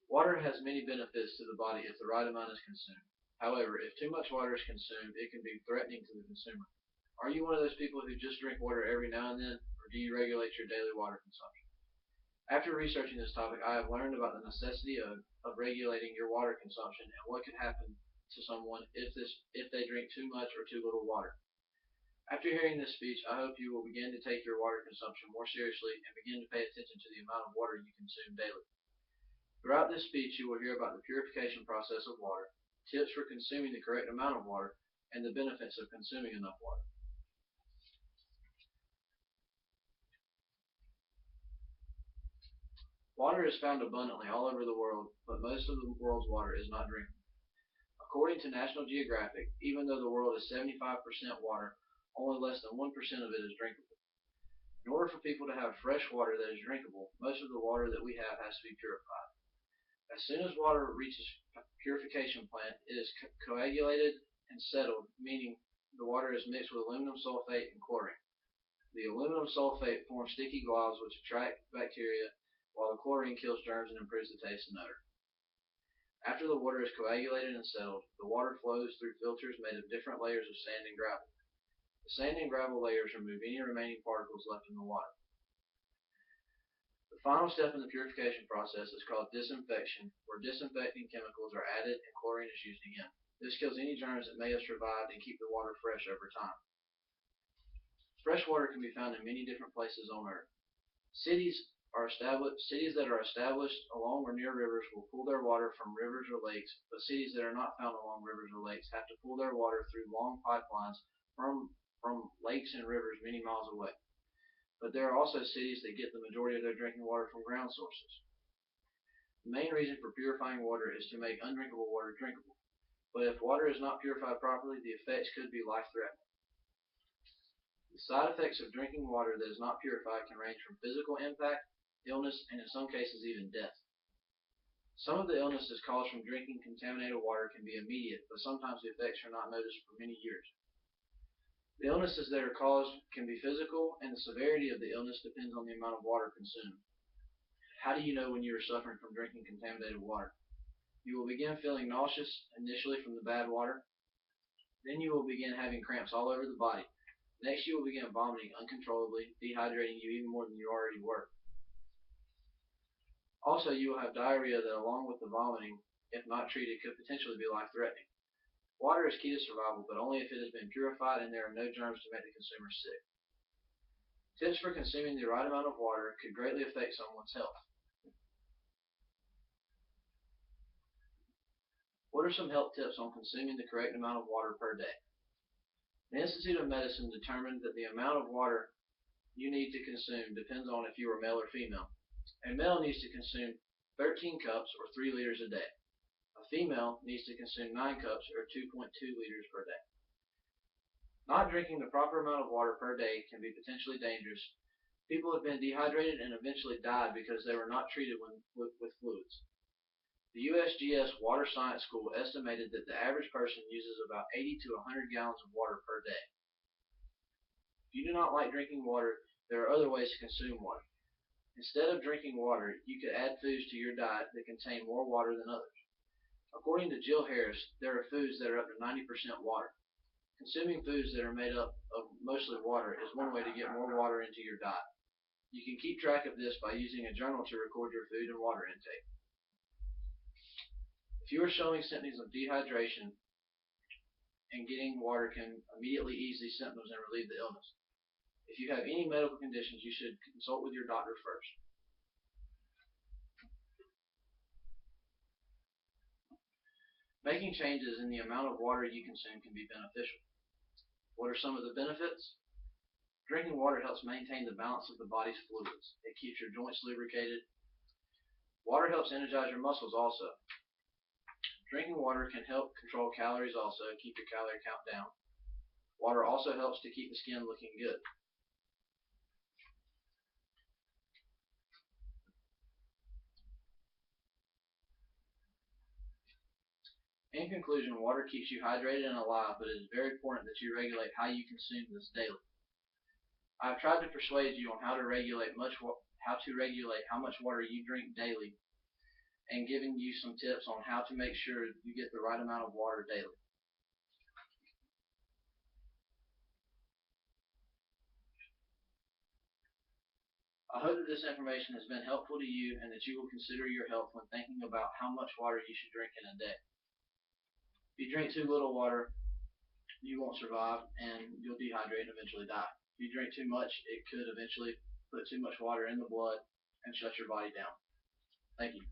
Water has many benefits to the body if the right amount is consumed. However, if too much water is consumed, it can be threatening to the consumer. Are you one of those people who just drink water every now and then, or do you regulate your daily water consumption? After researching this topic, I have learned about the necessity of regulating your water consumption and what could happen to someone if they drink too much or too little water. After hearing this speech, I hope you will begin to take your water consumption more seriously and begin to pay attention to the amount of water you consume daily. Throughout this speech, you will hear about the purification process of water, tips for consuming the correct amount of water, and the benefits of consuming enough water. Water is found abundantly all over the world, but most of the world's water is not drinkable. According to National Geographic, even though the world is 75% water, only less than 1% of it is drinkable. In order for people to have fresh water that is drinkable, most of the water that we have has to be purified. As soon as water reaches purification plant, it is coagulated and settled, meaning the water is mixed with aluminum sulfate and chlorine. The aluminum sulfate forms sticky globs which attract bacteria, while the chlorine kills germs and improves the taste and odor. After the water is coagulated and settled, the water flows through filters made of different layers of sand and gravel. The sand and gravel layers remove any remaining particles left in the water. The final step in the purification process is called disinfection, where disinfecting chemicals are added and chlorine is used again. This kills any germs that may have survived and keep the water fresh over time. Fresh water can be found in many different places on Earth. Cities that are established along or near rivers will pull their water from rivers or lakes, but cities that are not found along rivers or lakes have to pull their water through long pipelines from lakes and rivers many miles away. But there are also cities that get the majority of their drinking water from ground sources. The main reason for purifying water is to make undrinkable water drinkable. But if water is not purified properly, the effects could be life-threatening. The side effects of drinking water that is not purified can range from physical impact, illness, and in some cases even death. Some of the illnesses caused from drinking contaminated water can be immediate, but sometimes the effects are not noticed for many years. The illnesses that are caused can be physical, and the severity of the illness depends on the amount of water consumed. How do you know when you are suffering from drinking contaminated water? You will begin feeling nauseous initially from the bad water. Then you will begin having cramps all over the body. Next, you will begin vomiting uncontrollably, dehydrating you even more than you already were. Also, you will have diarrhea that, along with the vomiting, if not treated, could potentially be life-threatening. Water is key to survival, but only if it has been purified and there are no germs to make the consumer sick. Tips for consuming the right amount of water could greatly affect someone's health. What are some health tips on consuming the correct amount of water per day? The Institute of Medicine determined that the amount of water you need to consume depends on if you are male or female. A male needs to consume 13 cups or 3 liters a day. A female needs to consume 9 cups or 2.2 liters per day. Not drinking the proper amount of water per day can be potentially dangerous. People have been dehydrated and eventually died because they were not treated with fluids. The USGS Water Science School estimated that the average person uses about 80 to 100 gallons of water per day. If you do not like drinking water, there are other ways to consume water. Instead of drinking water, you could add foods to your diet that contain more water than others. According to Jill Harris, there are foods that are up to 90% water. Consuming foods that are made up of mostly water is one way to get more water into your diet. You can keep track of this by using a journal to record your food and water intake. If you are showing symptoms of dehydration, and getting water can immediately ease these symptoms and relieve the illness. If you have any medical conditions, you should consult with your doctor first. Making changes in the amount of water you consume can be beneficial. What are some of the benefits? Drinking water helps maintain the balance of the body's fluids. It keeps your joints lubricated. Water helps energize your muscles also. Drinking water can help control calories also, keep your calorie count down. Water also helps to keep the skin looking good. In conclusion, water keeps you hydrated and alive, but it is very important that you regulate how you consume this daily. I have tried to persuade you on how to regulate how much water you drink daily, and giving you some tips on how to make sure you get the right amount of water daily. I hope that this information has been helpful to you and that you will consider your health when thinking about how much water you should drink in a day. If you drink too little water, you won't survive and you'll dehydrate and eventually die. If you drink too much, it could eventually put too much water in the blood and shut your body down. Thank you.